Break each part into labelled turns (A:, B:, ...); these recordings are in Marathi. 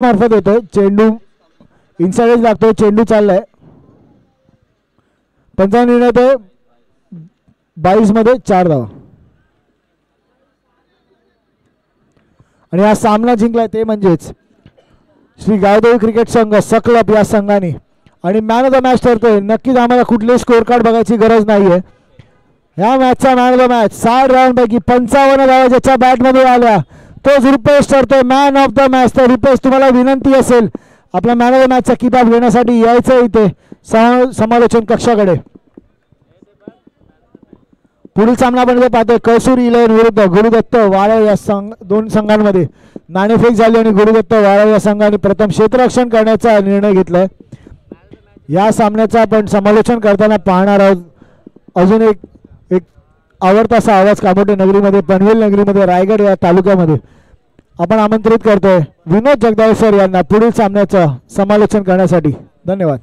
A: मार्फत येतोय चेंडू इनसाइड लागतोय चेंडू चाललाय 55 निर्णय ते 22 मध्ये 4 धावा आणि हा सामना जिंकलाय ते म्हणजेच श्री गावदेवी क्रिकेट संघ सकलब या संघाने आणि मॅन ऑफ द मॅच ठरतोय। नक्कीच आम्हाला कुठलेही स्कोर कार्ड बघायची गरज नाहीये। या मॅचचा मॅन ऑफ द मॅच 60 राऊंडपैकी 55 धावा ज्याच्या बॅटमध्ये आल्या तोच रुपेश ठरतोय मॅन ऑफ द मॅच। तर रुपेश तुम्हाला विनंती असेल आपला मॅन ऑफ द मॅचचा किताब घेण्यासाठी यायचं इथे समालोचन कक्षाकडे। पुढील सामना आपण पाहतोय कैसूर 11 विरुद्ध गुरुदत्त वाळे या दोन संघांमध्ये नाणेफेक झाली आणि गुरुदत्त वाळे या संघाने प्रथम क्षेत्ररक्षण करण्याचा निर्णय घेतलाय। या सामन्याचा आपण समालोचन करताना पाहणार आहोत अजून एक आवडता असा आवाज कामोठे नगरीमध्ये पनवेल नगरीमध्ये रायगड या तालुक्यामध्ये आपण आमंत्रित करतोय विनोद जगदाळेसर यांना पुढील सामन्याचं समालोचन करण्यासाठी। धन्यवाद।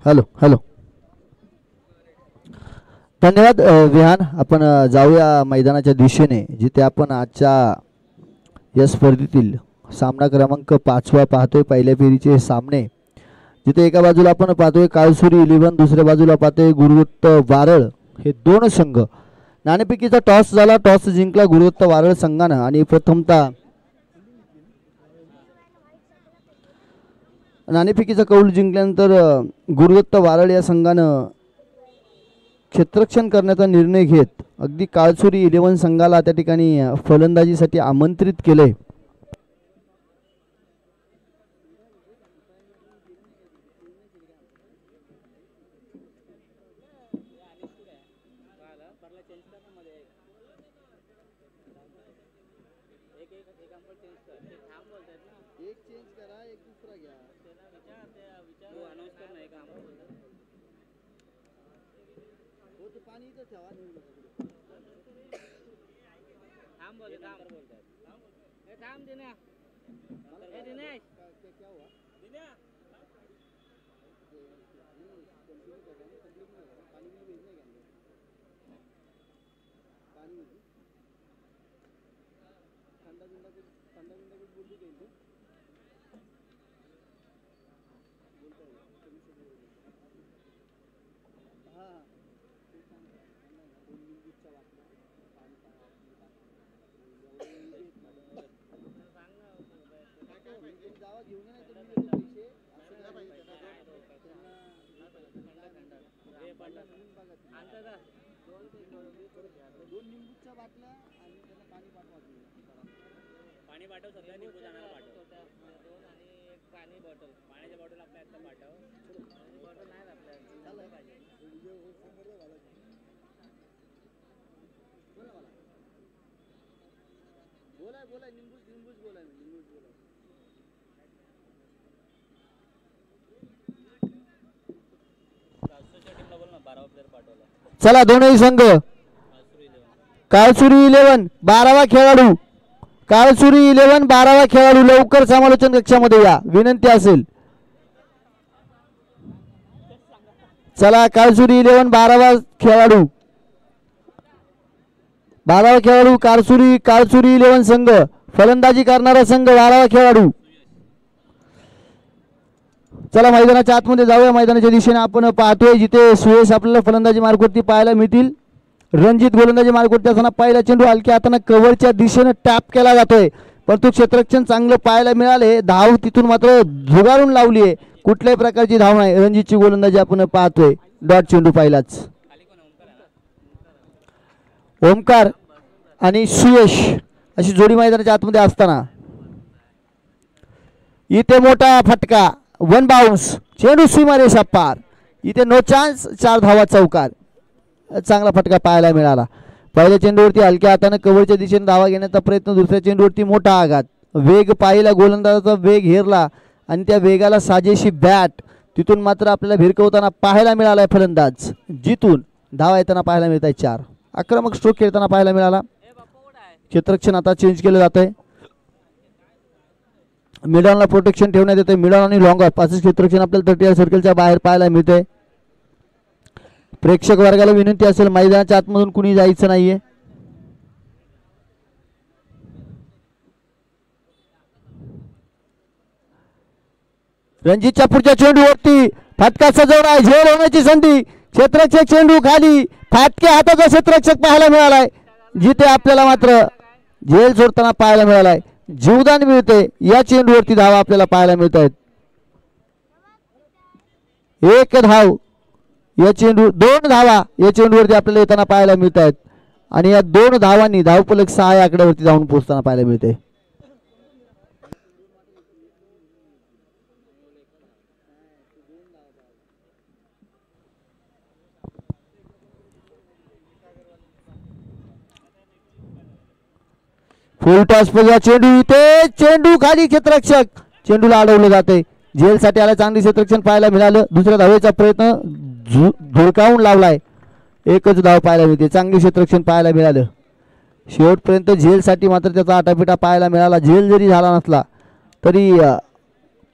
B: हॅलो हॅलो धन्यवाद विहान। आपण जाऊया मैदानाच्या दिशेने जिथे आपण आजच्या या स्पर्धेतील सामना क्रमांक 5 पाहतोय पहिल्या फेरीचे सामने जिथे एका बाजूला आपण पाहतोय काळसुरी 11 दुसऱ्या बाजूला पाहतोय गुरुदत्त वारळ हे दोन संघ। नाणेफेकीचा टॉस झाला टॉस जिंकला गुरुदत्त वारळ संघानं आणि प्रथमतः नाणेफेकीचा कौल जिंकल्यानंतर गुरुदत्त वारळ या संघानं क्षेत्ररक्षण करण्याचा निर्णय घेत अगदी काळसुरी 11 संघाला त्या ठिकाणी फलंदाजीसाठी आमंत्रित केले। चला दोनही संघ काळसुरी 11 12वा खेळाडू काळसुरी 11 12वा खेळाडू लवकर समालोचन कक्षामध्ये या विनंती असेल। चला काळसुरी 11 12वा खेळाडू काळसुरी 11 संघ फलंदाजी करणारा संघ 12वा खेळाडू। चला मैदानाच्या आतमध्ये जाऊया। मैदानाच्या दिशेने आपण पाहतोय जिथे सुयश आपल्याला फलंदाजी मार्गवरती पाहायला मिळतील। रणजित गोलंदाजी मार्गवरती असताना पहिला चेंडू हलक्या हाताने कव्हरच्या दिशेने टॅप केला जातोय परंतु क्षेत्ररक्षण चांगलं पाहायला मिळाले। धाव तिथून मात्र झुगारून लावली आहे कुठल्याही प्रकारची धाव नाही. रणजितची गोलंदाजी आपण पाहतोय. डॉट चेंडू पहिलाच. ओमकार आणि सुयश अशी जोडी मैदानाच्या आतमध्ये असताना इथे मोठा फटका. One bounce. चेंडू सीमारेषा पार. इथे नो चान्स. 4 धावा चौकार. चांगला फटका पाहायला मिळाला. पहिल्या चेंडूवरती हलक्या हाताने कव्हरच्या दिशेने धावा घेण्याचा प्रयत्न. दुसऱ्या चेंडूवरती मोठा आघात. वेग पाहिला. गोलंदाजाचा वेग हेरला आणि त्या वेगाला साजेशी बॅट. तिथून मात्र आपल्याला भिरकवताना पाहायला मिळालाय फलंदाज. जिथून धावा येताना पाहायला मिळत आहे 4. आक्रमक स्ट्रोक खेळताना पाहायला मिळाला. क्षेत्ररक्षण आता चेंज केलं जात आहे. मिडॉनला प्रोटेक्शन ठेवण्यात येते. मिडॉन आणि लॉंग ऑफ असं क्षेत्ररक्षण आपल्याला 30 सर्कलच्या बाहेर पाहायला मिळते. प्रेक्षक वर्गाला विनंती असेल मैदानाच्या आतमधून कुणी जायचं नाहीये. रणजितच्या पुढच्या चेंडूवरती फटका सजवला. झेल होण्याची संधी. क्षेत्ररक्षक चेंडू खाली. फाटक्या हाताचा क्षेत्ररक्षक पाहायला मिळालाय. जिथे आपल्याला मात्र झेल सोडताना पाहायला मिळालाय. जीवदान मिळते. या चेंडूवरती धावा आपल्याला पाहायला मिळत आहेत. 1 धाव. या चेंडू 2 धावा या चेंडूवरती आपल्याला येताना पाहायला मिळत आहेत. आणि या 2 धावांनी धावफलक 6 या आकड्यावरती जाऊन पोहोचताना पाहायला मिळते. फुल टॉस चेंडू. इथे चेंडू खाली. क्षेत्ररक्षक चेंडूला अडवलं जाते. झेलसाठी आला. चांगली क्षेत्ररक्षण पाहायला मिळालं. दुसऱ्या धावेचा प्रयत्न धुडकावून लावलाय. 1च धाव पाहायला मिळते. चांगली क्षेत्ररक्षण पाहायला मिळालं. शेवटपर्यंत झेलसाठी मात्र त्याचा आटापिटा पाहायला मिळाला. झेल जरी झाला नसला तरी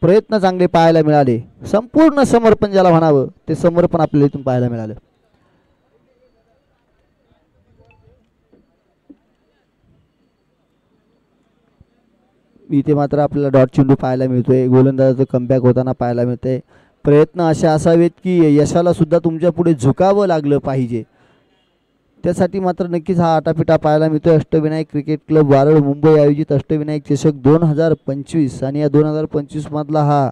B: प्रयत्न चांगले पाहायला मिळाले. संपूर्ण समर्पण ज्याला म्हणावं ते समर्पण आपल्याला इथून पाहायला मिळालं. इथे मात्र आपल्याला डॉट चेंडू पाहायला मिळतोय. गोलंदाजाचं कमबॅक होताना पाहायला मिळतंय. प्रयत्न असे असावेत की यशाला सुद्धा तुमच्या पुढे झुकावं लागलं पाहिजे. त्यासाठी मात्र नक्कीच हा आटापिटा पाहायला मिळतोय. अष्टविनायक क्रिकेट क्लब वारळ मुंबई आयोजित अष्टविनायक चषक 2025 आणि या 2025 मधला हा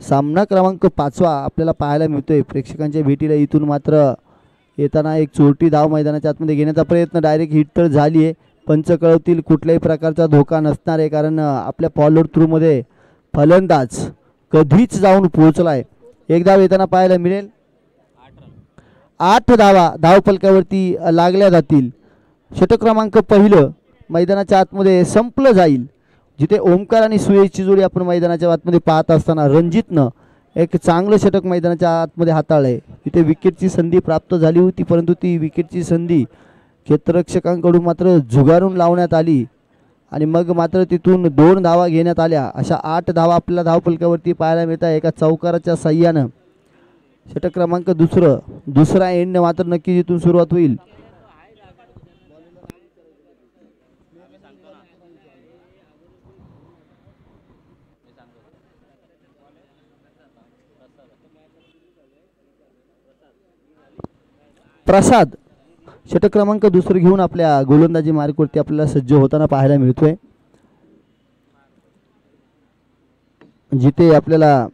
B: सामना क्रमांक 5वा आपल्याला पाहायला मिळतोय. प्रेक्षकांच्या भेटीला इथून मात्र येताना एक चोरटी धाव मैदानाच्या आतमध्ये घेण्याचा प्रयत्न. डायरेक्ट हिट तर झाली आहे. पंच कळवतील कुठल्याही प्रकारचा धोका नसणार आहे. कारण आपल्या फॉलोअर थ्रूमध्ये फलंदाज कधीच जाऊन पोहोचलाय. 1 धाव येताना पाहायला मिळेल. 8 धावा धावफलकावरती लागल्या जातील. षटक क्रमांक 1 मैदानाच्या आतमध्ये संपलं जाईल. जिथे ओमकार आणि सुयशची जोडी आपण मैदानाच्या आतमध्ये पाहत असताना रणजितनं एक चांगलं षटक मैदानाच्या आतमध्ये हाताळलंय. तिथे विकेटची संधी प्राप्त झाली होती परंतु ती विकेटची संधी क्षेत्ररक्षकांकडून मात्र झुगारून लावण्यात आली आणि मग मात्र तिथून 2 धावा घेण्यात आल्या. अशा 8 धावा आपल्याला धावफलकावरती पाहायला मिळतात. एका चौकाराच्या साह्यानं षटक क्रमांक 2 दुसरा एंड मात्र नक्की इथून सुरुवात होईल. प्रसाद षटक क्रमांक 2 घेऊन आपल्या गोलंदाजी मार्कवरती आपल्याला सज्ज होताना पाहायला मिळतोय. जिथे आपल्याला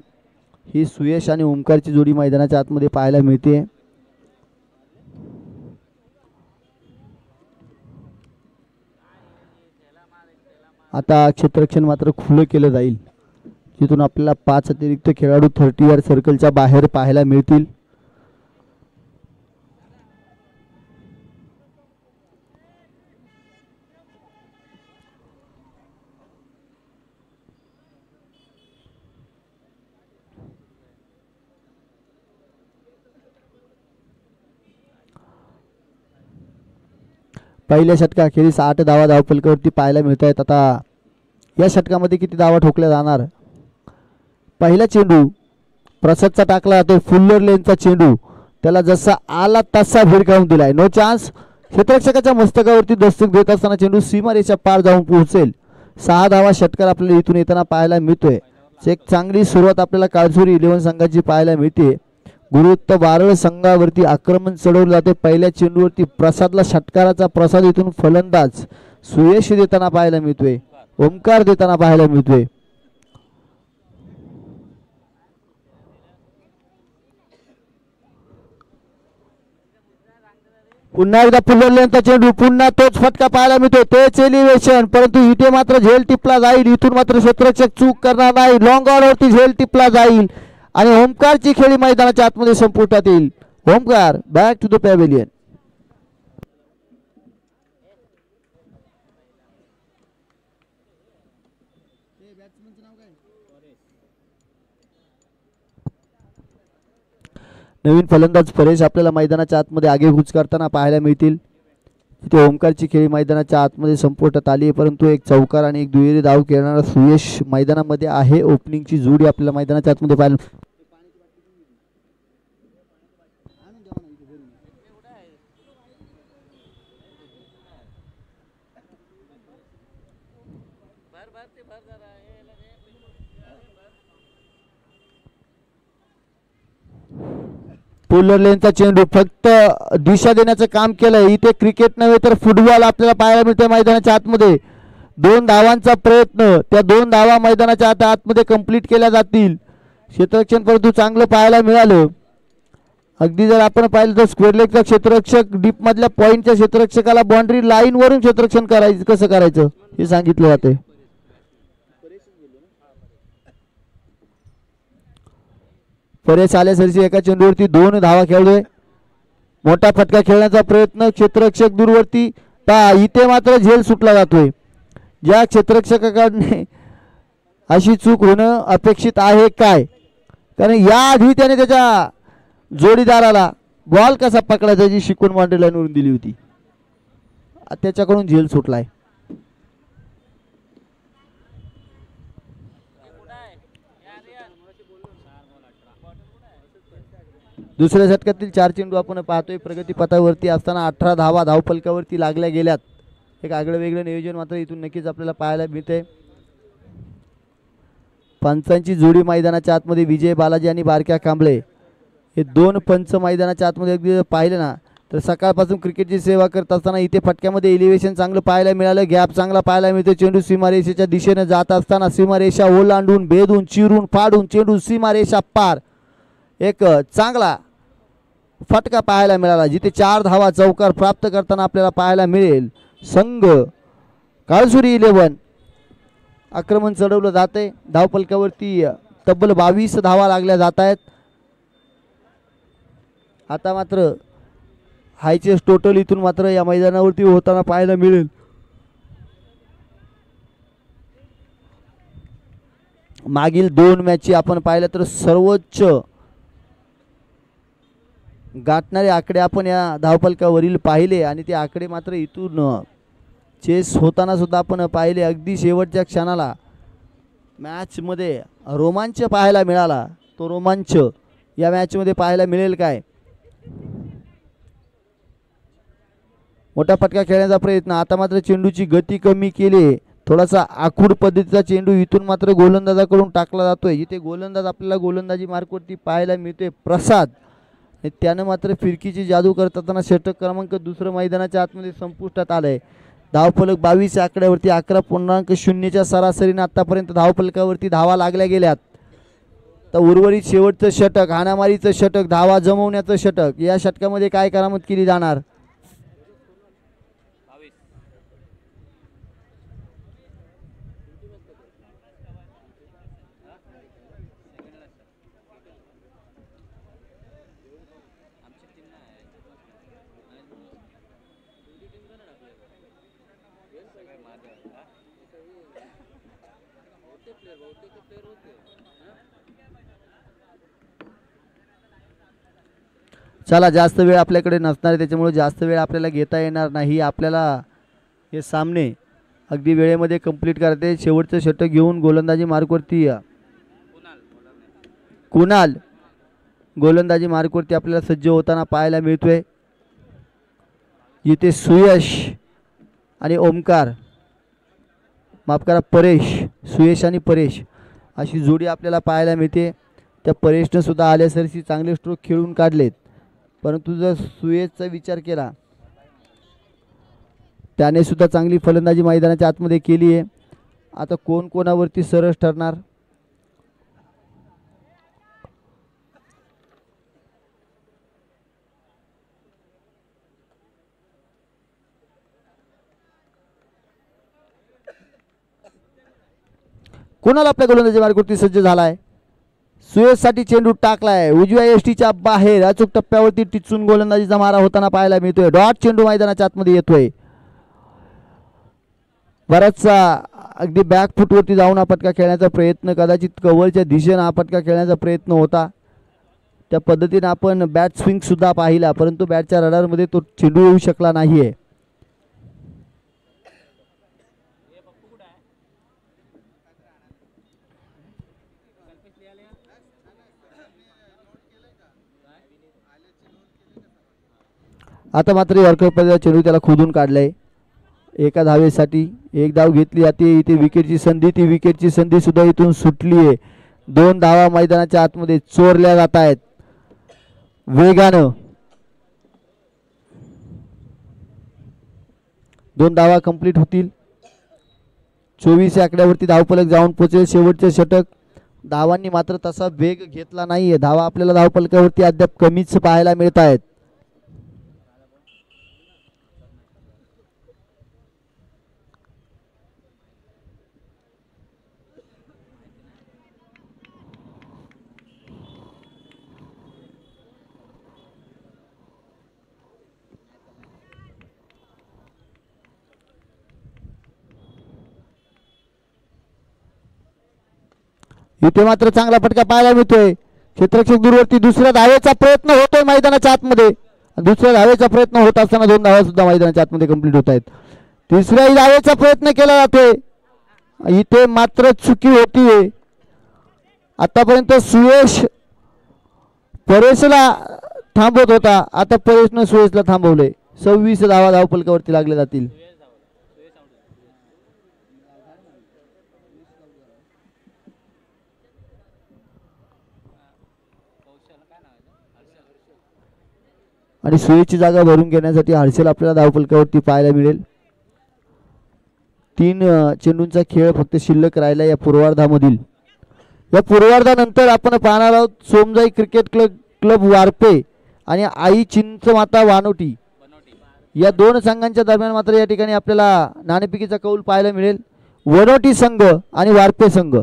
B: ही सुयश आणि ओमकारची जोडी मैदानाच्या आतमध्ये पाहायला मिळते. आता क्षेत्ररक्षण मात्र खुलं केलं जाईल. जिथून आपल्याला 5 अतिरिक्त खेळाडू 30 सर्कलच्या बाहेर पाहायला मिळतील. पहिल्या षटकाखेरीस 8 धावा धावफलकावरती पाहायला मिळत आहेत. आता या षटकामध्ये किती धावा ठोकल्या जाणार. पहिला चेंडू प्रसादचा टाकला जातो. फुल्लर लेनचा चेंडू त्याला जसा आला तसा भिरकावून दिलाय. No chance. क्षेत्ररक्षकाच्या मस्तकावरती दस्तक देत असताना चेंडू सीमारेषा पार जाऊन पोहोचेल. 6 धावा षटकार आपल्याला इथून येताना पाहायला मिळतोय. एक चांगली सुरुवात आपल्याला काळसुरी 11 संघाची पाहायला मिळते. गुरुत्त वारळ संघावरती आक्रमण चढवलं जाते. पहिल्या चेंडूवरती प्रसादला षटकाराचा प्रसाद इथून फलंदाज सुयश देताना पाहायला मिळतोय. ओमकार देताना पाहायला मिळतोय. पुन्हा एकदा पुलरल्यांचा चेंडू, पुन्हा तोच फटका पाहायला मिळतो, तेच एलिव्हेशन, परंतु इथे मात्र झेल टिपला जाईल. इथून मात्र क्षेत्ररक्षक चूक करणार नाही. लॉंग ऑन वरती झेल टिपला जाईल आणि ओमकारची खेळी मैदानाच्या आतमध्ये संपुष्टात येईल. Omkar back to the pavilion. नवीन फलंदाज परेश आपल्याला मैदानाच्या आतमध्ये आगेकूच करताना पाहायला मिळतील. तिथे ओमकारची खेळी मैदानाच्या आतमध्ये संपुष्टात आली आहे, परंतु एक चौकार आणि एक दुहेरी धाव खेळणारा सुयश मैदानामध्ये आहे. ओपनिंगची जोडी आपल्याला मैदानाच्या आतमध्ये पाहायला. पोलर लेनचा चेंडू फक्त दिशा देण्याचं काम केलंय. इथे क्रिकेट नव्हे तर फुटबॉल आपल्याला पाहायला मिळते मैदानाच्या आतमध्ये. 2 धावांचा प्रयत्न, त्या 2 धावा मैदानाच्या आतमध्ये कंप्लीट केल्या जातील. क्षेत्ररक्षण परंतु चांगलं पाहायला मिळालं. अगदी जर आपण पाहिलं तर स्क्वेअर लेगचा क्षेत्ररक्षक डीप मधल्या पॉइंटच्या क्षेत्ररक्षकाला बाउंड्री लाईन वरून क्षेत्ररक्षण करायचं, कसं करायचं हे सांगितलं जाते. परेश आल्यासरची एका चेंडूवरती 2 धावा खेळतोय. मोठा फटका खेळण्याचा प्रयत्न, क्षेत्ररक्षक दूरवरती. इथे मात्र झेल सुटला जातोय. ज्या क्षेत्ररक्षकाकडे अशी चूक होणं अपेक्षित आहे काय, कारण याआधी त्याने त्याच्या जोडीदाराला बॉल कसा पकडायचा जी शिकवण बाउंड्री लाईनवरून दिली होती, त्याच्याकडून झेल सुटलाय. दुसऱ्या षटकातील 4 चेंडू आपण पाहतोय. प्रगती पथावरती असताना 18 धावा धावफलकावरती लागल्या गेल्यात. एक आगळं वेगळं नियोजन मात्र इथून नक्कीच आपल्याला पाहायला मिळते. पंचांची जोडी मैदानाच्या आतमध्ये विजय बालाजी आणि बारक्या कांबळे हे 2 पंच मैदानाच्या आतमध्ये अगदी पाहिलं ना तर सकाळपासून क्रिकेटची सेवा करत असताना इथे फटक्यामध्ये एलिव्हेशन चांगलं पाहायला मिळालं. गॅप चांगला पाहायला मिळतो. चेंडू सीमारेषेच्या दिशेने जात असताना सीमारेषा ओलांडून भेदून चिरून फाडून चेंडू सीमारेषा पार एक चांगला फटका पाहायला मिळाला, जिथे 4 धावा चौकार प्राप्त करताना आपल्याला पाहायला मिळेल. संघ काळसुरी 11 आक्रमण चढवलं जाते. धावफलकावरती तब्बल 22 धावा लागल्या जात आहेत. आता मात्र हायचेस्ट टोटल इथून मात्र या मैदानावरती होताना पाहायला मिळेल. मागील 2 मॅचची आपण पाहिलं तर सर्वोच्च गाठणारे आकडे आपण या धावफलकावरील पाहिले आणि ते आकडे मात्र इथून चेस होताना सुद्धा आपण पाहिले. अगदी शेवटच्या क्षणाला मॅचमध्ये रोमांच पाहायला मिळाला. तो रोमांच या मॅचमध्ये पाहायला मिळेल काय. मोठा फटका खेळण्याचा प्रयत्न, आता मात्र चेंडूची गती कमी केली. थोडासा आखूड पद्धतीचा चेंडू इथून मात्र गोलंदाजाकडून टाकला जातोय. जिथे गोलंदाज आपल्याला गोलंदाजी मार्कवरती पाहायला मिळतोय प्रसाद. त्यानं मात्र फिरकीची जादू करताना षटक क्रमांक 2 मैदानाच्या आतमध्ये संपुष्टात आलंय. धावफलक 22 आकड्यावरती 11.0च्या सरासरीने आतापर्यंत धावफलकावरती धावा लागल्या गेल्यात. तर उर्वरित शेवटचं षटक, हाणामारीचं षटक, धावा जमवण्याचं षटक, या षटकामध्ये काय करामत केली जाणार. चला, जास्त वेळ आपल्याकडे नसणार आहे, त्याच्यामुळे जास्त वेळ आपल्याला घेता येणार नाही. आपल्याला हे सामने अगदी वेळेमध्ये कंप्लीट करते. शेवटचं षटक घेऊन गोलंदाजी मार्कवरती कुणाल गोलंदाजी मार्कवरती आपल्याला सज्ज होताना पाहायला मिळतोय. इथे सुयश आणि ओमकार, माफ करा परेश, सुयश आणि परेश अशी जोडी आपल्याला पाहायला मिळते. त्या परेशनं सुद्धा आल्यासरशी चांगले स्ट्रोक खेळून काढलेत, परंतु जर सुयशचा विचार केला त्याने सुद्धा चांगली फलंदाजी मैदानाच्या आतमध्ये केली आहे. आता कोण कोणावरती सरस ठरणार. कोणाला आपल्या गोलंदाजी मार्गावरती सज्ज झालाय. सुयशसाठी चेंडू टाकलाय उजव्या यष्टीच्या बाहेर, अचूक टप्प्यावरती टिचून गोलंदाजीचा मारा होताना पाहायला मिळतोय. डॉट चेंडू मैदानाच्या आतमध्ये येतोय. बराचसा अगदी बॅक फुटवरती जाऊन हा फटका खेळण्याचा प्रयत्न, कदाचित कव्हरच्या दिशेनं हा फटका खेळण्याचा प्रयत्न होता. त्या पद्धतीने आपण बॅट स्विंग सुद्धा पाहिला, परंतु बॅटच्या रडारमध्ये तो चेंडू येऊ शकला नाहीये. आता मात्र यॉर्कर चेंडू त्याला खोदून काढलाय. एका धावेसाठी एक धाव घेतली जाते. इथे विकेटची संधी, ती विकेटची संधी सुद्धा इथून सुटली आहे. 2 धावा मैदानाच्या आतमध्ये चोरल्या जात आहेत वेगानं. 2 धावा कंप्लीट होतील. 24 या आकड्यावरती धावफलक जाऊन पोहोचेल. शेवटचे षटक. धावांनी मात्र तसा वेग घेतला नाहीये. धावा आपल्याला धावफलकावरती अद्याप कमीच पाहायला मिळत आहेत. इथे मात्र चांगला फटका पाहायला मिळतोय. क्षेत्ररक्षक दूरवरती. दुसऱ्या धावेचा प्रयत्न होतोय मैदानाच्या आतमध्ये. दुसऱ्या धावेचा प्रयत्न होत असताना 2 धावा सुद्धा मैदानाच्या आतमध्ये कंप्लीट होत आहेत. तिसऱ्या धावेचा प्रयत्न केला जातोय. इथे मात्र चुकी होतीये. आतापर्यंत सुयश परेशला थांबवत होता, आता परेशनं सुयशला थांबवलंय. 26 धावा धावफलकावरती लागले जातील. आणि सुयशची जागा भरून घेण्यासाठी हर्षल आपल्याला धावफलकावरती पाहायला मिळेल. 3 चेंडूंचा खेळ फक्त शिल्लक राहिला या पूर्वार्धामधील. या पूर्वार्धानंतर आपण पाहणार आहोत सोमजाई क्रिकेट क्लब वारपे आणि आई चिंचमाता वानोटी या 2 संघांच्या दरम्यान मात्र या ठिकाणी आपल्याला नाणेफेकीचा कौल पाहायला मिळेल. वनोटी संघ आणि वारपे संघ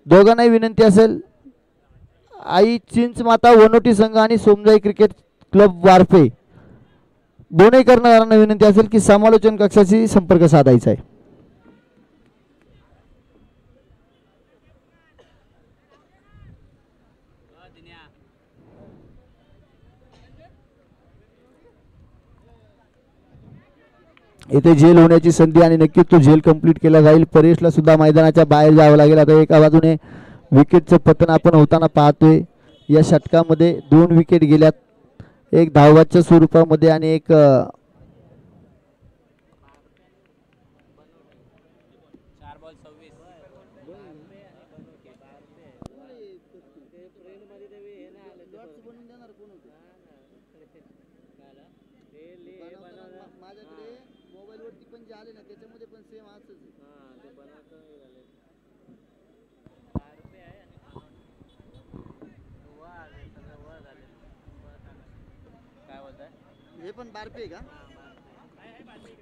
B: दोघांनाही विनंती असेल. आई चिंचमाता वनोटी संघ आणि सोमजाई क्रिकेट क्लब वारपे दोन्ही करणाऱ्यांना विनंती असेल की समालोचन कक्षाशी संपर्क साधायचा आहे. इथे झेल होण्याची संधी आणि नक्कीच तो झेल कंप्लीट केला जाईल. परेशला सुद्धा मैदानाच्या बाहेर जावं लागेल. आता एका बाजूने विकेटचं पतन आपण होताना पाहतोय. या षटकामध्ये 2 विकेट गेल्यात, एक धावाच्या स्वरूपामध्ये आणि एक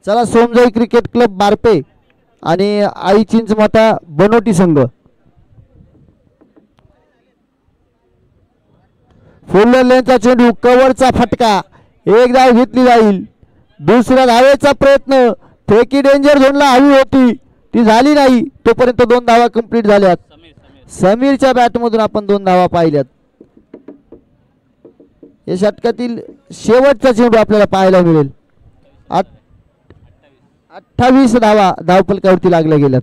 B: चला सोमजाई क्रिकेट क्लब बारपे आणि आई चिंचमाता बनोटी संघ. फुल्लर लेनचा चेंडू, कव्हरचा फटका, एक धाव घेतली जाईल. दुसऱ्या धावेचा प्रयत्न, फेकी डेंजर झोनला हवी होती, ती झाली नाही. तोपर्यंत 2 धावा कंप्लीट झाल्यात. समीरच्या बॅटमधून आपण 2 धावा पाहिल्यात. या षटकातील शेवटचा चेंडू आपल्याला पाहायला मिळेल. 28 धावा धावफलकावरती लागल्या गेल्यात.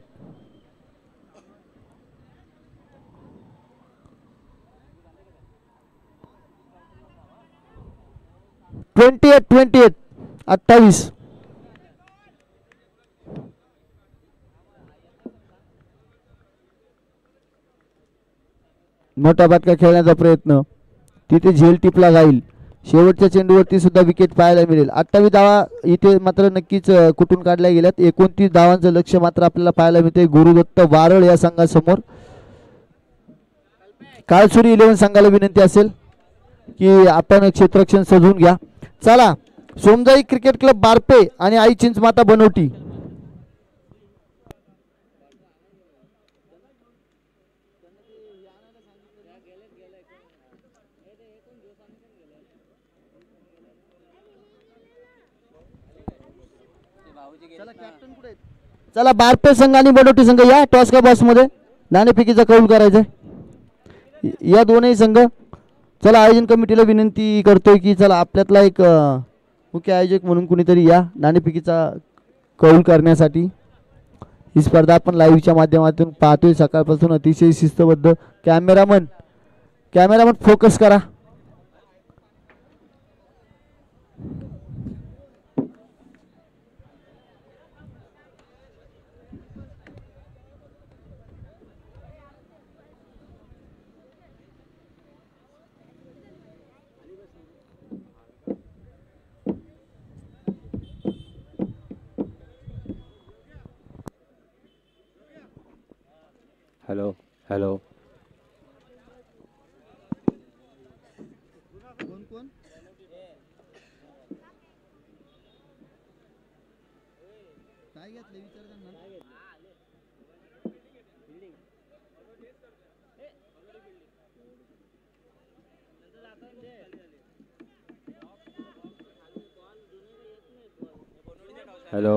B: Twenty eight 28. मोठा फटका खेळण्याचा प्रयत्न, तिथे झेल टिपला जाईल. शेवटच्या चेंडूवरती सुद्धा विकेट पाहायला मिळेल. 28 धावा इथे मात्र नक्कीच कुठून काढल्या गेल्यात. 29 धावांचं लक्ष मात्र आपल्याला पाहायला मिळते गुरुदत्त वारळ या संघासमोर. काळसुरी 11 संघाला विनंती असेल की आपण क्षेत्ररक्षण सजवून घ्या. चला सोमजाई क्रिकेट क्लब बारपे आणि आई चिंचमाता बनोटी. चला बारपे संघ आणि बडोटी संघ या टॉस का बॉक्स मध्ये नाणेफेकीचा कौल करायचा या दोनही संघ. चला आयोजन कमिटीला विनंती करतोय की चला आपल्यातला एक मुख्य आयोजक म्हणून कुणीतरी या नाणेफेकीचा कौल करण्यासाठी. ही स्पर्धा आपण लाईव्हच्या माध्यमातून पाहतोय सकाळपासून अतिशय शिस्तबद्ध. कॅमेरामन फोकस करा.
C: हॅलो हॅलो हॅलो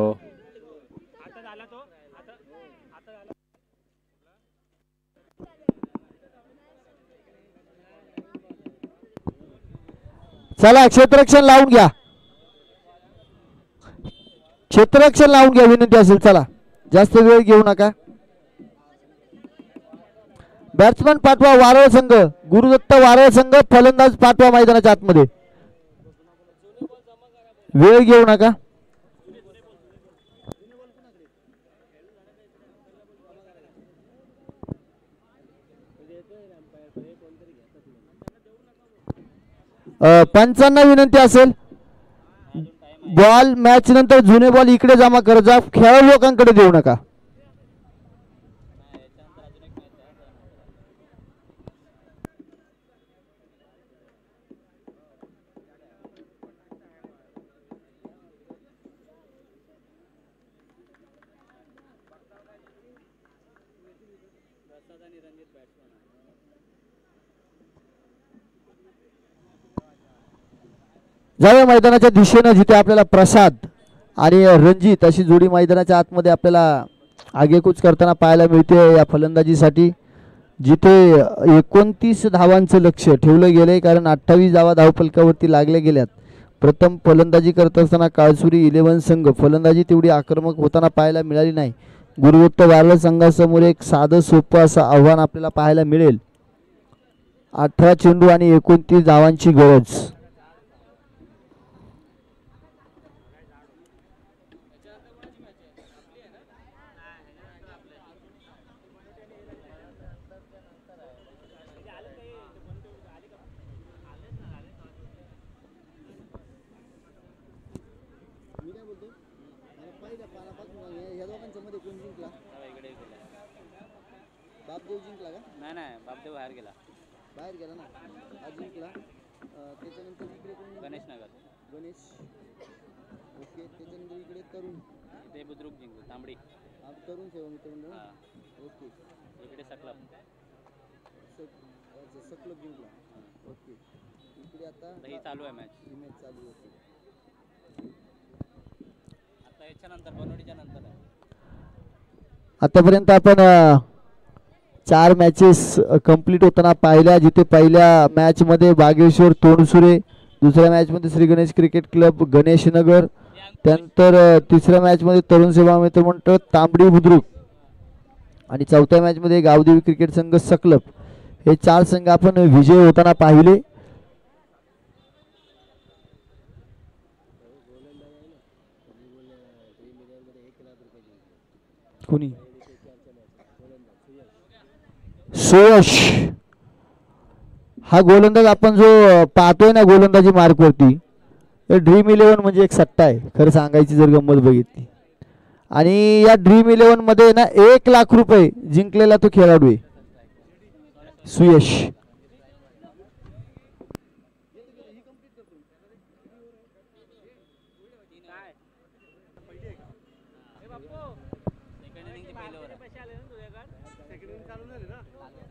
B: चला क्षेत्ररक्षण लावून घ्या. क्षेत्ररक्षण लावून घ्या विनंती असेल. चला जास्त वेळ घेऊ नका. बॅट्समन पाठवा वारळ संघ. गुरुदत्त वारळ संघ फलंदाज पाठवा मैदानाच्या आतमध्ये. वेळ घेऊ नका. पंचांना विनंती असेल बॉल मॅच नंतर जुने बॉल इकडे जमा करत जा. खेळाडू लोकांकडे देऊ नका. जाऊया मैदानाच्या दिशेनं जिथे आपल्याला प्रसाद आणि रणजित अशी जोडी मैदानाच्या आतमध्ये आपल्याला आगेकूच करताना पाहायला मिळते या फलंदाजीसाठी. जिथे 29 धावांचं लक्ष ठेवलं गेलंय कारण 28 धावा धावफलकावरती लागल्या गेल्यात. प्रथम फलंदाजी करत असताना काळसुरी 11 संघ फलंदाजी तेवढी आक्रमक होताना पाहायला मिळाली नाही. गुरुदत्त वारळ संघासमोर एक साधं सोपं असं आव्हान आपल्याला पाहायला मिळेल. 18 चेंडू आणि 29 धावांची गरज. बापदेव जिंकला का?
C: नाही बापदेव बाहेर गेला
B: ना आज जिंकला. त्याच्यानंतर इकडे कोण?
C: गणेश नगर.
B: गणेश ओके. त्याच्यानंतर इकडे तरुण
C: ते बुद्रुक जिंकू तांबडी
B: तरुण सेवा मित्र ओके.
C: इकडे सकलप
B: जिंकला ओके. इकडे आता
C: ही चालू आहे मॅच
B: चालू होती
C: आता याच्यानंतर बनवडीच्या नंतर आहे.
B: आतापर्यंत आपण 4 मॅचेस कंप्लीट होताना पाहिल्या. जिथे पहिल्या मॅच मध्ये बागेश्वर तोंडसुरे, दुसऱ्या मॅच मध्ये श्री गणेश क्रिकेट क्लब गणेशनगर, त्यानंतर तिसऱ्या मॅच मध्ये तरुण सेवा मित्र मंडळ तांबडी बुद्रुक आणि चौथ्या मॅच मध्ये गावदेवी क्रिकेट संघ सकलप. हे 4 संघ आपण विजय होताना पाहिले. कोणी सुयश हा गोलंदाज आपण जो पाहतोय ना गोलंदाजी मार्क वरती, ड्रीम 11 म्हणजे एक सट्टा आहे खरं सांगायची जर गंमत बघितली. आणि या ड्रीम 11 मध्ये ना 1 लाख रुपये जिंकलेला तो खेळाडू आहे सुयश.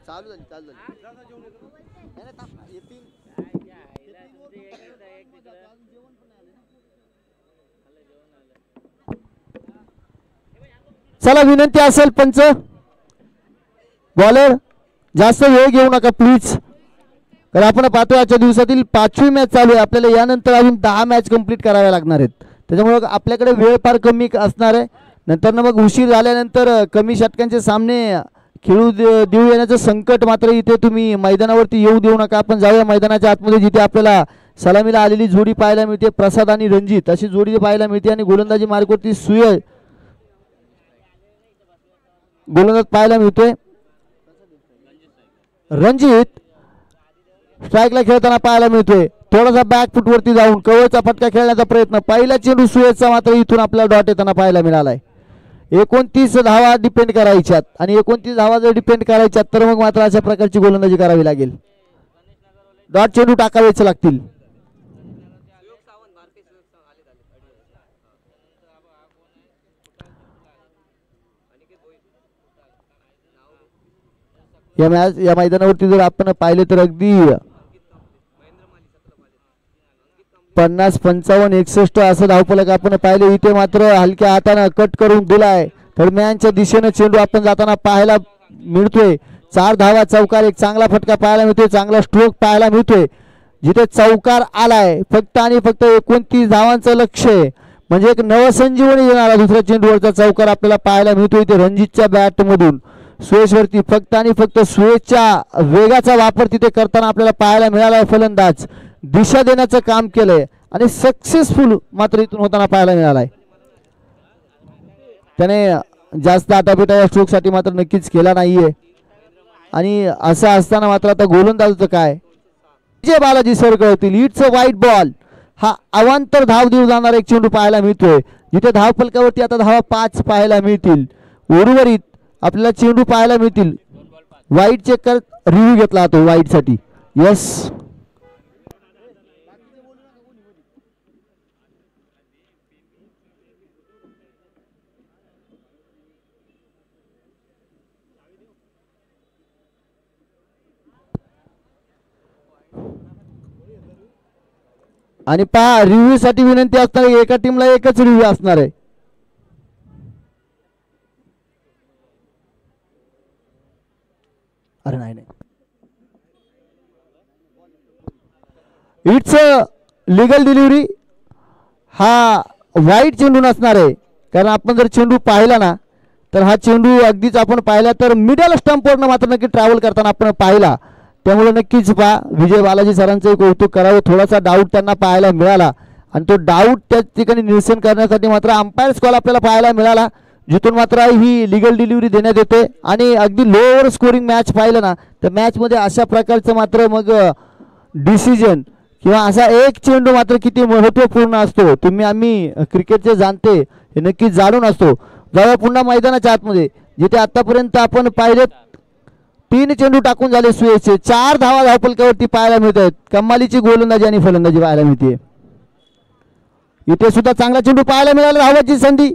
B: चालू झाली चला विनंती असेल पंच बॉलर जास्त वेळ घेऊ नका प्लीज, कारण आपण पाहतोय आजच्या दिवसातील 5वी मॅच चालू आहे. आपल्याला यानंतर अजून 10 मॅच कंप्लीट कराव्या लागणार आहेत. त्याच्यामुळे आपल्याकडे वेळ फार कमी असणार आहे. नंतर मग उशीर झाल्यानंतर कमी षटकांचे सामने खेळू देऊ येण्याचं संकट मात्र इथे तुम्ही मैदानावरती येऊ देऊ नका. आपण जाऊया मैदानाच्या आतमध्ये, जिथे आपल्याला सलामीला आलेली जोडी पाहायला मिळते. प्रसाद आणि रणजित अशी जोडी पाहायला मिळते आणि गोलंदाजी मार्गवरती गोलंदाज पाहायला मिळतोय. रणजित स्ट्राईकला खेळताना पाहायला मिळतोय. थोडासा बॅक फुटवरती जाऊन कवळचा फटका खेळण्याचा प्रयत्न. पहिला चेंडू सुयेजचा मात्र इथून आपल्याला डॉट येताना पाहायला मिळालाय. 29 धावा डिपेंड करायच्यात आणि 29 धावा जर डिपेंड करायच्यात तर मग मात्र अशा प्रकारची गोलंदाजी करावी लागेल. डॉट चेंडू टाकावेच लागतील. या मैदानावरती जर आपण पाहिले तर अगदी 50, 55, 61 असं धावफलक आपण पाहिले. इथे मात्र हलक्या हाताने कट करून दिलाय. दरम्यानच्या दिशेने चेंडू आपण जाताना पाहायला मिळतोय. 4 धावा चौकार, एक चांगला फटका पाहायला मिळतोय, चांगला स्ट्रोक पाहायला मिळतोय. जिथे चौकार आलाय फक्त आणि फक्त 29 धावांचं लक्ष आहे, म्हणजे एक नवसंजीवनी देणारा दुसऱ्या चेंडूवरचा चौकार आपल्याला पाहायला मिळतोय. इथे रणजितच्या बॅटमधून सुयशवरती फक्त आणि फक्त सुयशच्या वेगाचा वापर तिथे करताना आपल्याला पाहायला मिळाला. फलंदाज दिशा देण्याचं काम केलंय आणि सक्सेसफुल मात्र इथून होताना पाहायला मिळालाय. त्याने जास्त आटापिटा या स्ट्रोक साठी मात्र नक्कीच केला नाहीये. आणि असं असताना मात्र आता गोलंदाजाचं काय, जे बालाजी सर कळतील. इट्स अ वाईट बॉल. हा अवांतर धाव देऊ जाणारा एक चेंडू पाहायला मिळतोय. जिथे धाव फलकावरती आता धावा 5 पाहायला मिळतील. उर्वरित आपल्याला चेंडू पाहायला मिळतील. वाईट चेक कर, रिव्ह्यू घेतला तो वाईट साठी. यस, आणि पहा रिव्ह्यू साठी विनंती असणार आहे. एका टीमला एकच रिव्ह्यू असणार आहे. अरे नाही, इट्स लिगल डिलिव्हरी. हा वाईट चेंडू नसणार आहे, कारण आपण जर चेंडू पाहिला ना तर हा चेंडू अगदीच आपण पाहिला तर मिडल स्टंपवरनं मात्र नक्की ट्रॅव्हल करताना आपण पाहिला. त्यामुळे नक्कीच पहा विजय बालाजी सरांचं कौतुक करावं. थोडासा डाऊट त्यांना पाहायला मिळाला आणि तो डाऊट त्या ठिकाणी निरसन करण्यासाठी मात्र अंपायर कॉल आपल्याला पाहायला मिळाला, जिथून मात्र ही लिगल डिलिव्हरी देण्यात येते. आणि अगदी लोअर स्कोरिंग मॅच पाहिलं ना तर मॅचमध्ये अशा प्रकारचं मात्र मग डिसिजन किंवा असा एक चेंडू मात्र किती महत्त्वपूर्ण असतो तुम्ही आम्ही क्रिकेटचे जाणते हे नक्कीच जाणून असतो. जाऊया पुन्हा मैदानाच्या आतमध्ये, जिथे आतापर्यंत आपण पाहिले 3 चेंडू टाकून झाले सुयशचे. 4 धावा धावफलकावरती पाहायला मिळत आहेत. कमालीची गोलंदाजी आणि फलंदाजी पाहायला मिळते. इथे सुद्धा चांगला चेंडू पाहायला मिळाला. धावाची संधी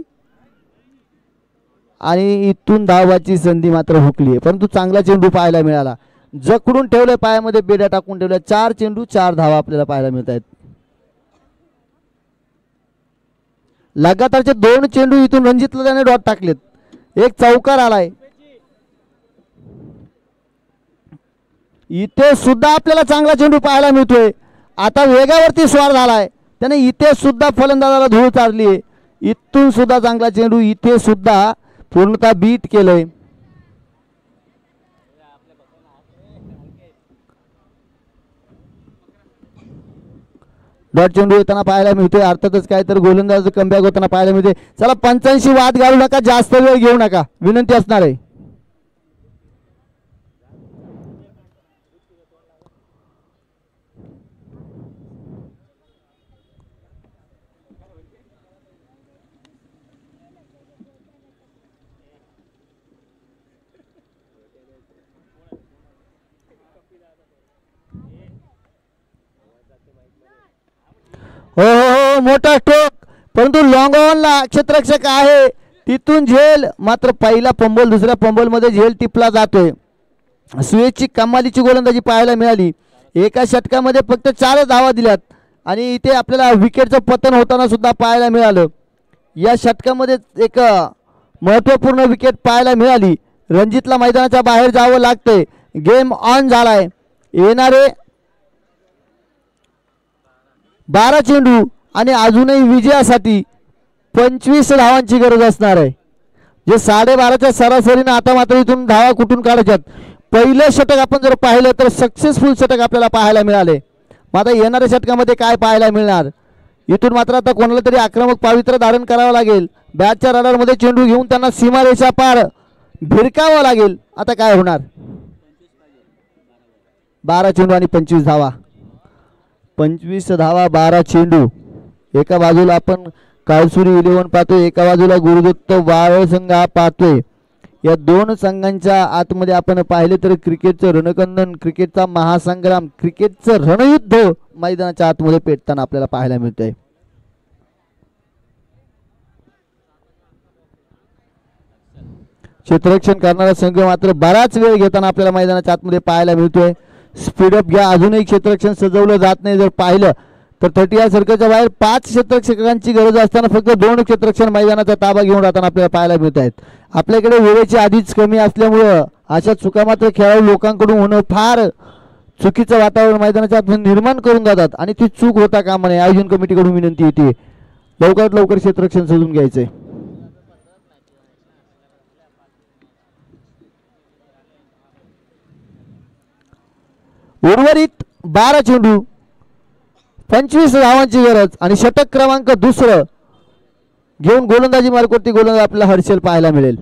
B: आणि इथून धावाची संधी मात्र हुकली आहे, परंतु चांगला चेंडू पाहायला मिळाला. जकडून ठेवले, पायामध्ये बेड्या टाकून ठेवल्या. 4 चेंडू 4 धावा आपल्याला पाहायला मिळत आहेत. लगातारचे 2 चेंडू इथून रणजितला त्याने डॉट टाकलेत. एक चौकार आलाय. इथे सुद्धा आपल्याला चांगला चेंडू पाहायला मिळतोय. आता वेगावरती स्वार झालाय त्याने. इथे सुद्धा फलंदाजाला धूळ चारली आहे. इथून सुद्धा चांगला चेंडू, इथे सुद्धा पूर्णतः बीट केलंय. डॉट चेंडू येताना पाहायला मिळतोय. अर्थातच काय तर गोलंदाज कमबॅक होताना पाहायला मिळते. चला पंचांशी वाद घालू नका, जास्त वेळ घेऊ नका, विनंती असणार आहे. हो हो हो, मोठा स्ट्रोक, परंतु लॉंग ऑनला क्षेत्ररक्षक आहे. तिथून झेल मात्र पहिला पंबोल, दुसऱ्या पंबोल मध्ये झेल टिपला जातोय. सुयशची कमालीची गोलंदाजी पाहायला मिळाली. एका षटकामध्ये फक्त 4 धावा दिल्यात आणि इथे आपल्याला विकेटचं पतन होताना सुद्धा पाहायला मिळालं. या षटकामध्ये एक महत्त्वपूर्ण विकेट पाहायला मिळाली. रणजितला मैदानाच्या बाहेर जावं लागतंय. गेम ऑन झालाय. येणारे 12 चेंडू आणि अजूनही विजयासाठी 25 धावांची गरज असणार आहे. जे 12.5च्या सरासरीनं आता मात्र इथून धावा कुठून काढायच्यात. पहिलं षटक आपण जर पाहिलं तर सक्सेसफुल षटक आपल्याला पाहायला मिळाले. मात्र येणाऱ्या षटकामध्ये काय पाहायला मिळणार. इथून मात्र आता कोणाला तरी आक्रमक पावित्र्य धारण करावं लागेल. बॅटच्या रडारमध्ये चेंडू घेऊन त्यांना सीमारेषा पार भिरकावं लागेल. आता काय होणार. 12 चेंडू आणि 25 धावा. 25 धावा 12 चेंडू. एका बाजूला आपण काळसुरी 11 पाहतोय, एका बाजूला गुरुदत्त वारळ संघ हा पाहतोय. या दोन संघांच्या आतमध्ये आपण पाहिले तर क्रिकेटचं रणकंदन, क्रिकेटचा महासंग्राम, क्रिकेटचं रणयुद्ध मैदानाच्या आतमध्ये पेटताना आपल्याला पाहायला मिळतंय. क्षेत्ररक्षण करणारा संघ मात्र बराच वेळ घेताना आपल्याला मैदानाच्या आतमध्ये पाहायला मिळतोय. स्पीडअप घ्या. अजूनही क्षेत्ररक्षण सजवलं जात नाही. जर पाहिलं तर 30 सर्कलच्या बाहेर 5 क्षेत्ररक्षकांची गरज असताना फक्त 2 क्षेत्ररक्षण मैदानाचा ताबा घेऊन राहताना आपल्याला पाहायला मिळत आहेत. आपल्याकडे वेळेची आधीच कमी असल्यामुळं अशा चुका मात्र खेळाडू लोकांकडून होणं फार चुकीचं वातावरण मैदानाच्या आत निर्माण करून जातात आणि ती चूक होता कामा नये. आयोजन कमिटीकडून विनंती येते लवकरात लवकर क्षेत्ररक्षण सजवून घ्यायचंय. उर्वरित 12 चेंडू 25 धावांची गरज आणि षटक क्रमांक 2 घेऊन गोलंदाजी मार्गावरती गोलंदाज आपल्याला हर्षल पाहायला मिळेल.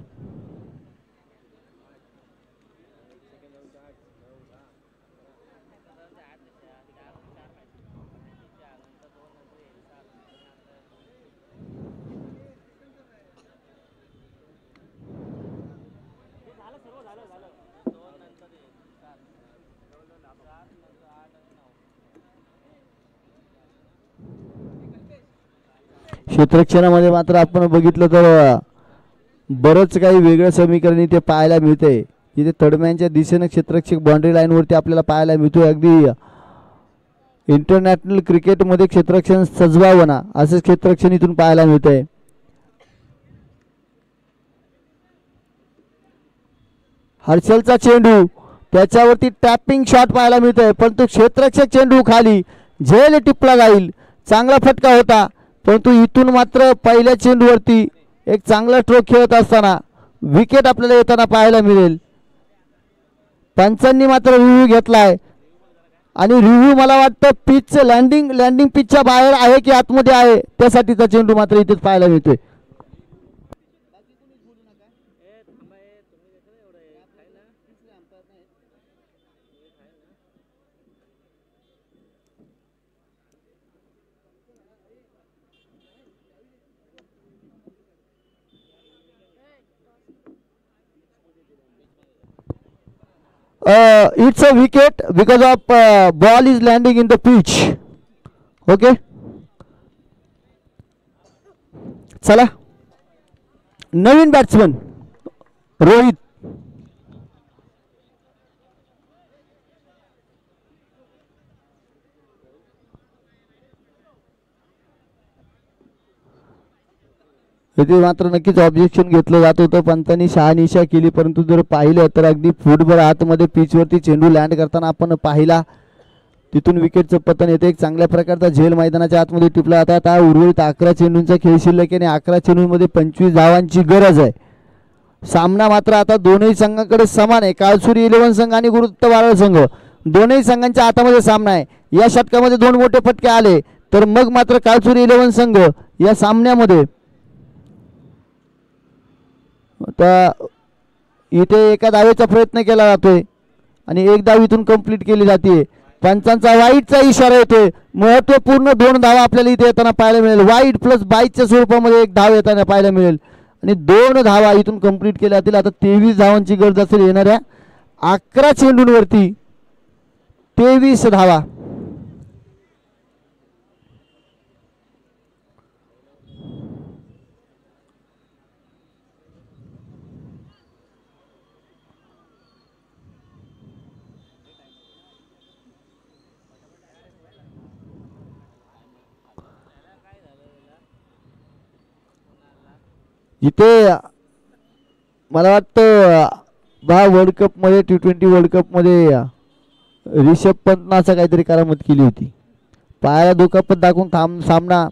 B: क्षेत्ररक्षणामध्ये मात्र आपण बघितलं तर बरंच काही वेगळं समीकरण इथे पाहायला मिळते. इथे तडम्यांच्या दिशेने क्षेत्ररक्षक बाउंड्री लाईनवरती आपल्याला पाहायला मिळतोय. अगदी इंटरनॅशनल क्रिकेटमध्ये क्षेत्ररक्षण सजवावं ना असं क्षेत्ररक्षण इथून पाहायला मिळतंय. हर्षलचा चेंडू त्याच्यावरती टॅपिंग शॉट पाहायला मिळतोय, पण तो क्षेत्ररक्षक चेंडू खाली झेल टिपला जाईल. चांगला फटका होता, परंतु इथून मात्र पहिल्या चेंडूवरती एक चांगला स्ट्रोक खेळत असताना विकेट आपल्याला येताना पाहायला मिळेल. पंचांनी मात्र रिव्ह्यू घेतलाय आणि रिव्ह्यू मला वाटतं पिच लँडिंग पिचच्या बाहेर आहे की आतमध्ये आहे त्यासाठीचा चेंडू मात्र इथेच पाहायला मिळतोय. It's a wicket because of ball is landing in the pitch. Okay. चला नवीन बॅट्समन रोहित. इथे मात्र नक्कीच ऑब्जेक्शन घेतलं जात होतं. पंतांनी शहानिशा केली, परंतु जर पाहिलं तर अगदी फुटभर आतमध्ये पिचवरती चेंडू लँड करताना आपण पाहिला. तिथून विकेटचं पतन येते. एक चांगल्या प्रकारचा झेल मैदानाच्या आतमध्ये टिपला जाता. आता उर्वरित 11 चेंडूंचा खेळ शिल्लक आहे आणि 11 चेंडूंमध्ये 25 धावांची गरज आहे. सामना मात्र आता दोन्ही संघांकडे समान आहे. काळसुरी 11 संघ आणि गुरुदत्त वारळ संघ दोन्ही संघांच्या हातामध्ये सामना आहे. या षटकामध्ये 2 मोठे फटके आले तर मग मात्र काळसुरी 11 संघ या सामन्यामध्ये आता इथे एका धावेचा प्रयत्न केला जातोय आणि एक धाव इथून कंप्लीट केली जाते. पंचांचा वाईटचा इशारा येतोय. महत्वपूर्ण 2 धावा आपल्याला इथे येताना पाहायला मिळेल. वाईट प्लस बाईटच्या स्वरूपामध्ये एक धाव येताना पाहायला मिळेल आणि 2 धावा इथून कंप्लीट केल्या जातील. आता 23 धावांची गरज असेल येणाऱ्या 11 चेंडूंवरती. 23 धावा. इथे मला वाटतं हा वर्ल्ड कपमध्ये T20 वर्ल्ड कपमध्ये रिषभ पंतनं काहीतरी करामत केली होती. पायाला दुखापत दाखवून सामना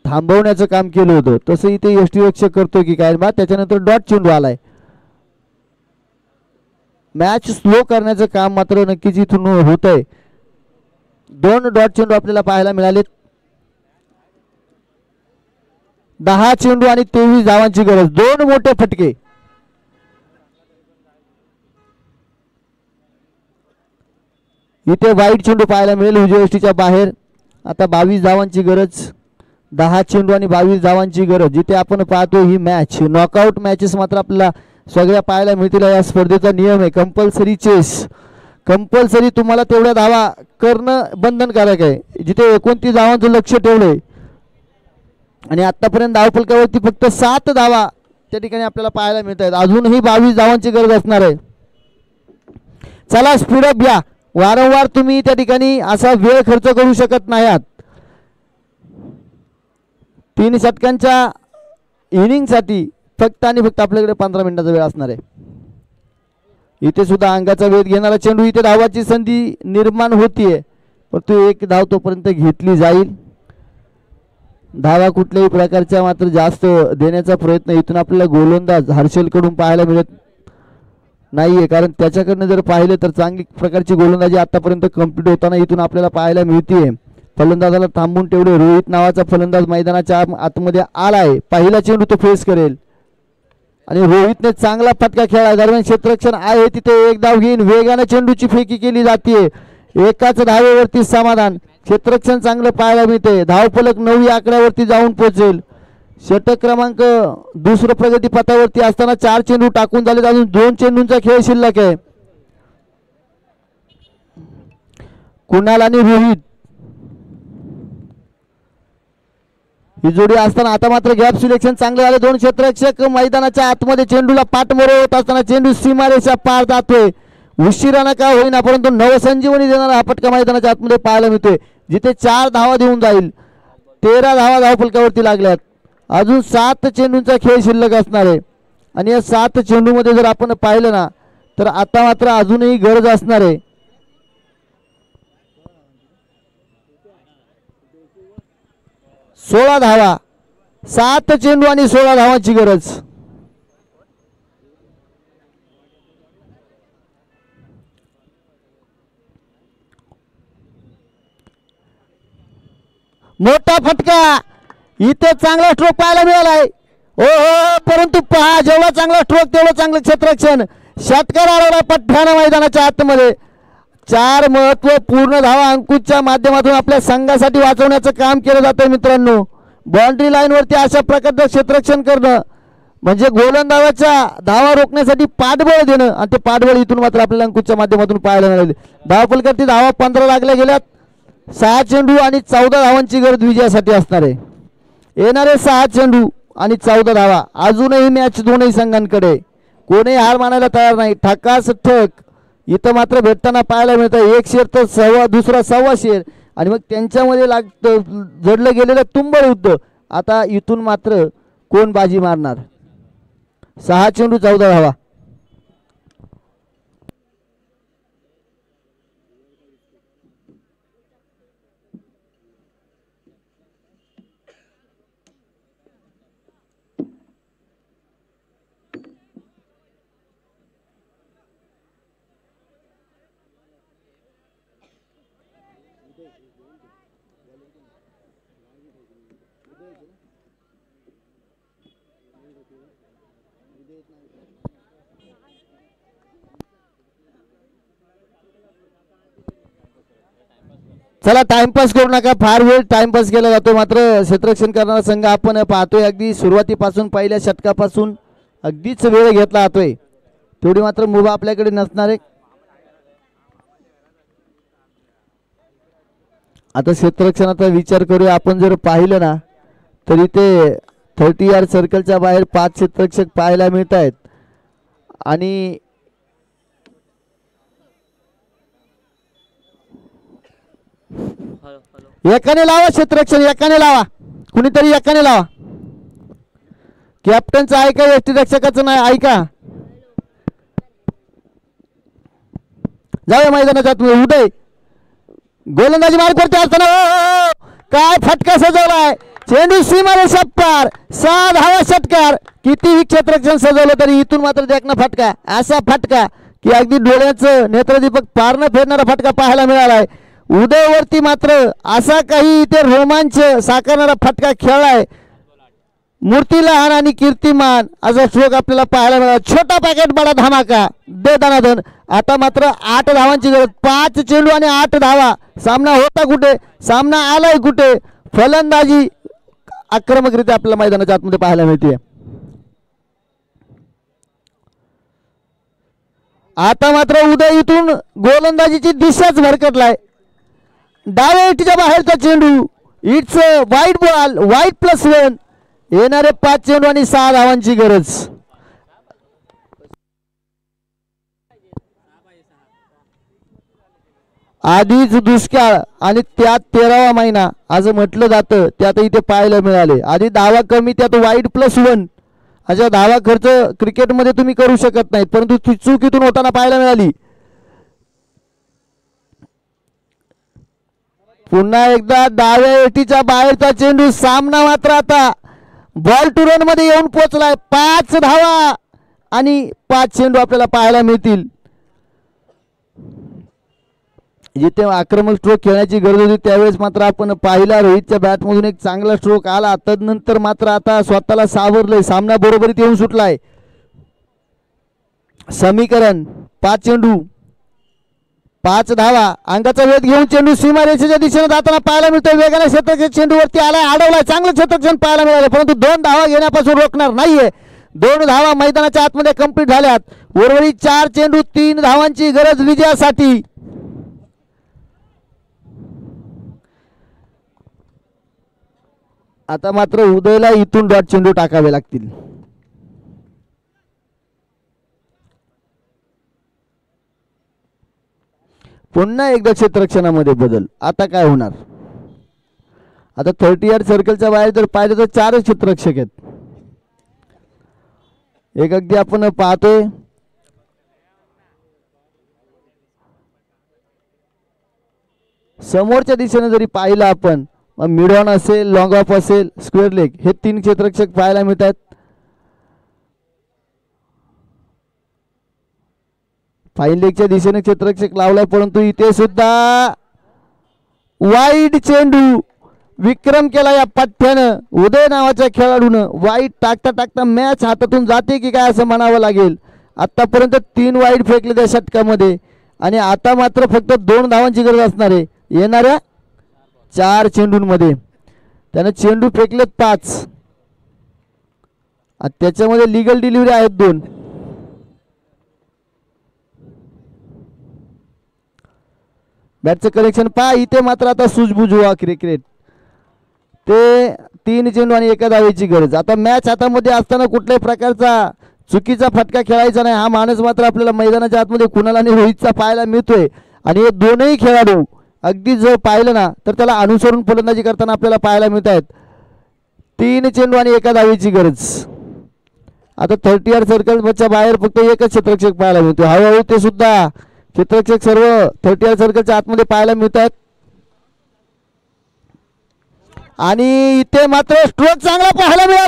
B: थांबवण्याचं काम केलं होतं. तसं इथे यष्टीरक्षक करतोय की काय बा. त्याच्यानंतर डॉट चेंडू आलाय. मॅच स्लो करण्याचं काम मात्र नक्कीच इथून होत आहे. 2 डॉट चेंडू आपल्याला पाहायला मिळाले. 10 चेंडू आणि 23 धावांची गरज. 2 मोठे फटके. इथे वाईट चेंडू पाहायला मिळेल उजव्या बाहेर. आता 22 धावांची गरज. 10 चेंडू आणि 22 धावांची गरज. जिथे आपण पाहतो ही मॅच नॉकआउट मॅचेस मात्र आपल्याला सगळ्या पाहायला मिळतील. या स्पर्धेचा नियम आहे कंपल्सरी चेस. कंपल्सरी तुम्हाला तेवढ्या धावा करणं बंधनकारक आहे. जिथे 29 धावांचं लक्ष ठेवलंय आणि आतापर्यंत धावफलकावरती फक्त 7 धावा त्या ठिकाणी आपल्याला पाहायला मिळत आहेत. अजूनही 22 धावांची गरज असणार आहे. चला स्पीडअप घ्या. वारंवार तुम्ही त्या ठिकाणी असा वेळ खर्च करू शकत नाही आहात. 3 षटकांच्या इनिंगसाठी फक्त आणि फक्त आपल्याकडे 15 मिनिटाचा वेळ असणार आहे. इथे सुद्धा अंगाचा वेध घेणारा चेंडू. इथे धावाची संधी निर्माण होतीये परंतु 1 धाव तोपर्यंत घेतली जाईल. धावा कुठल्याही प्रकारच्या मात्र जास्त देण्याचा प्रयत्न इथून आपल्याला गोलंदाज हर्षलकडून पाहायला मिळत नाहीये. कारण त्याच्याकडनं जर पाहिलं तर चांगली प्रकारची गोलंदाजी आतापर्यंत कंप्लीट होताना इथून आपल्याला पाहायला मिळतीये. फलंदाजाला थांबून ठेवले. रोहित नावाचा फलंदाज मैदानाच्या आतमध्ये आलाय. पहिला चेंडू तो फेस करेल आणि रोहितने चांगला फटका खेळला. दरम्यान क्षेत्ररक्षण आहे तिथे 1 धाव घेईन. वेगाने चेंडूची फेकी केली जाते. एकाच धावेवरती समाधान. क्षेत्ररक्षण चांगलं पाहायला मिळते. धावफलक 9 या आकड्यावरती जाऊन पोहोचेल. षटक क्रमांक 2 प्रगती पथावरती असताना 4 चेंडू टाकून झालेत. अजून 2 चेंडूंचा खेळ शिल्लक आहे. कुणाल आणि रोहित ही जोडी असताना आता मात्र गॅप सिलेक्शन चांगलं झालं. 2 क्षेत्ररक्षक मैदानाच्या आतमध्ये चेंडूला पाठमोर होत असताना चेंडू सीमारेषा पार जातोय. उशिरानं का होईना परंतु नवसंजीवनी देणारा हा फटका मैदानाच्या आतमध्ये पाहायला मिळतोय. जिथे 4 धावा देऊन जाईल. 13 धावा धावफलकावरती लागल्यात. अजून 7 चेंडूंचा खेळ शिल्लक असणार आहे आणि या 7 चेंडूमध्ये जर आपण पाहिलं ना तर आता मात्र अजूनही गरज असणार आहे. 16 धावा. 7 चेंडू आणि 16 धावांची गरज. मोठा फटका. इथे चांगला स्ट्रोक पाहायला मिळालाय. हो परंतु पहा जेवढा चांगला स्ट्रोक तेवढं चांगलं क्षेत्ररक्षण. षटकार आलेला पठ्ठ्यानं मैदानाच्या आतमध्ये. 4 महत्वपूर्ण धावा अंकुशच्या माध्यमातून आपल्या संघासाठी वाचवण्याचं काम केलं जातं मित्रांनो. बाउंड्री लाईनवरती अशा प्रकारचं क्षेत्ररक्षण करणं म्हणजे गोलंदाजाच्या धावा रोखण्यासाठी पाठबळ देणं आणि ते पाठबळ इथून मात्र आपल्याला अंकुशच्या माध्यमातून पाहायला मिळाले. धावफलकावरती धावा 15 लागल्या गेल्यात. 6 चेंडू आणि 14 धावांची गरज विजयासाठी असणार आहे. येणारे 6 चेंडू आणि 14 धावा. अजूनही मॅच दोन्ही संघांकडे. कोणीही हार मानायला तयार नाही. ठकास ठक इथं मात्र भेटताना पाहायला मिळतं. 1 शेर तर दुसरा 1.25 शेर आणि मग त्यांच्यामध्ये जडलं गेलेलं तुंबळ युद्ध. आता इथून मात्र कोण बाजी मारणार. 6 चेंडू 14 धावा. चला टाइमपास करू नका. फार वेळ टाइमपास केला जातो. मात्र क्षेत्ररक्षण करणारा संघ आपण पाहतोय अगदी सुरुवातीपासून पहिल्या षटकापासून अगदीच वेळ घेतला जातोय. तेवढी मात्र मुभा आपल्याकडे नसणार आहे. आता क्षेत्ररक्षणाचा विचार करूया. आपण जर पाहिलं ना तर इथे 30 यार्ड सर्कलच्या बाहेर 5 क्षेत्ररक्षक पाहायला मिळत आहेत आणि एकाने लावा क्षेत्ररक्षण. एकाने लावा. कुणीतरी एकाने लावा. कॅप्टनचं ऐका, यष्टीरक्षकाचं नाही ऐका. जाऊया मैदानाच्या आतमध्ये. उदय गोलंदाजी मार्ग करते असताना काय फटका सजवलाय. चेंडू सीमारेषा पार. 6 धावा षटकार. किती क्षेत्ररक्षण सजवलं तरी इथून मात्र देखना फटका. असा फटका की अगदी डोळ्याचं नेत्रदीपक पारणं फेडणारा फटका पाहायला मिळालाय. उदयवरती मात्र असा काही इथे रोमांच साकारणारा फटका खेळलाय. मूर्ती लहान आणि कीर्तिमान असा श्लोक आपल्याला पाहायला मिळाला. छोटा पॅकेट बडा धमाका दे दनादन. आता मात्र 8 धावांची गरज. 5 चेंडू आणि 8 धावा. सामना होता कुठे, सामना आलाय कुठे. फलंदाजी आक्रमकरित्या आपल्याला मैदानाच्या आतमध्ये पाहायला मिळते. आता मात्र उदय इथून गोलंदाजीची दिशाच भरकटलाय. डाव्या इटीच्या बाहेरचा चेंडू. इट्स वाईट बॉल. वाईट +1. येणारे 5 चेंडू आणि 6 धावांची गरज. आधीच दुष्काळ आणि त्यात 13वा महिना असं म्हटलं जातं. त्यात इथे पाहायला मिळाले. आधी धावा कमी त्यात वाईट +1 अशा धावा खर्च क्रिकेटमध्ये तुम्ही करू शकत नाही, परंतु ती चूक इथून होताना पाहायला मिळाली. पुन्हा एकदा डाव्या एटीच्या बाहेरचा चेंडू. सामना मात्र आता बॉल टू रन मध्ये येऊन पोहोचलाय. 5 धावा आणि 5 चेंडू आपल्याला पाहायला मिळतील. जिथे आक्रमक स्ट्रोक खेळण्याची गरज होती त्यावेळेस मात्र आपण पाहिला रोहितच्या बॅटमधून एक चांगला स्ट्रोक आला. तदनंतर मात्र आता स्वतःला सावरलंय. सामना बरोबरीत येऊन सुटलाय. समीकरण 5 चेंडू 5 धावा. अंगाचा वेध घेऊन चेंडू सीमारेषेच्या दिशेने जाताना पाहायला मिळतोय. वेगाने क्षेत्ररक्षण चेंडूवरती आलाय, अडवलाय. चांगलं क्षेत्ररक्षण पाहायला मिळालं, परंतु 2 धावा घेण्यापासून रोखणार नाहीये. 2 धावा मैदानाच्या आतमध्ये कंप्लीट झाल्यात. उर्वरित 4 चेंडू 3 धावांची गरज विजयासाठी. आता मात्र उदयला इथून डॉट चेंडू टाकावे लागतील. पुन्हा एकदा क्षेत्ररक्षणामध्ये बदल. आता काय होणार. आता 30 यार्ड सर्कलच्या बाहेर जर पाहिलं तर 4 क्षेत्ररक्षक आहेत. एक अगदी आपण पाहतोय समोरच्या दिशेने जरी पाहिलं आपण, मिड ऑन असेल, लॉंग ऑफ असेल, स्क्वेअर लेग, हे 3 क्षेत्ररक्षक पाहायला मिळतात. फाईन लेगच्या दिशेने क्षेत्ररक्षक लावलाय, परंतु इथे सुद्धा वाईड चेंडू. विक्रम केला या पठ्ठ्यानं. उदय नावाच्या खेळाडून वाईड टाकता टाकता मॅच हातातून जाते की काय असं म्हणावं लागेल. आतापर्यंत 3 वाईड फेकले त्या षटकामध्ये आणि आता मात्र फक्त 2 धावांची गरज असणार आहे येणाऱ्या 4 चेंडूंमध्ये. त्यानं चेंडू फेकलेत 5. त्याच्यामध्ये लिगल डिलिव्हरी आहेत 2. बॅटचं कनेक्शन पहा. इथे मात्र आता सूझबूझ व्हा क्रिकेट. ते 3 चेंडू आणि 1 धावेची गरज. आता मॅच हातामध्ये असताना कुठल्याही प्रकारचा चुकीचा फटका खेळायचा नाही. हा माणूस मात्र आपल्याला मैदानाच्या आतमध्ये कुणाला आणि रोहितचा पाहायला मिळतोय. आणि हे दोनही खेळाडू अगदी जर पाहिलं ना तर त्याला अनुसरून फलंदाजी करताना आपल्याला पाहायला मिळत आहेत. 3 चेंडू आणि 1 धावेची गरज. आता 30 यार्ड सर्कलच्या बाहेर फक्त 1च क्षेत्ररक्षक पाहायला मिळतो. हळूहळू ते सुद्धा क्षेत्ररक्षक सर्व 30 यार्ड सर्कलच्या आतमध्ये पाहायला मिळतात. आणि इथे मात्र स्ट्रोक चांगला पाहायला मिळाला.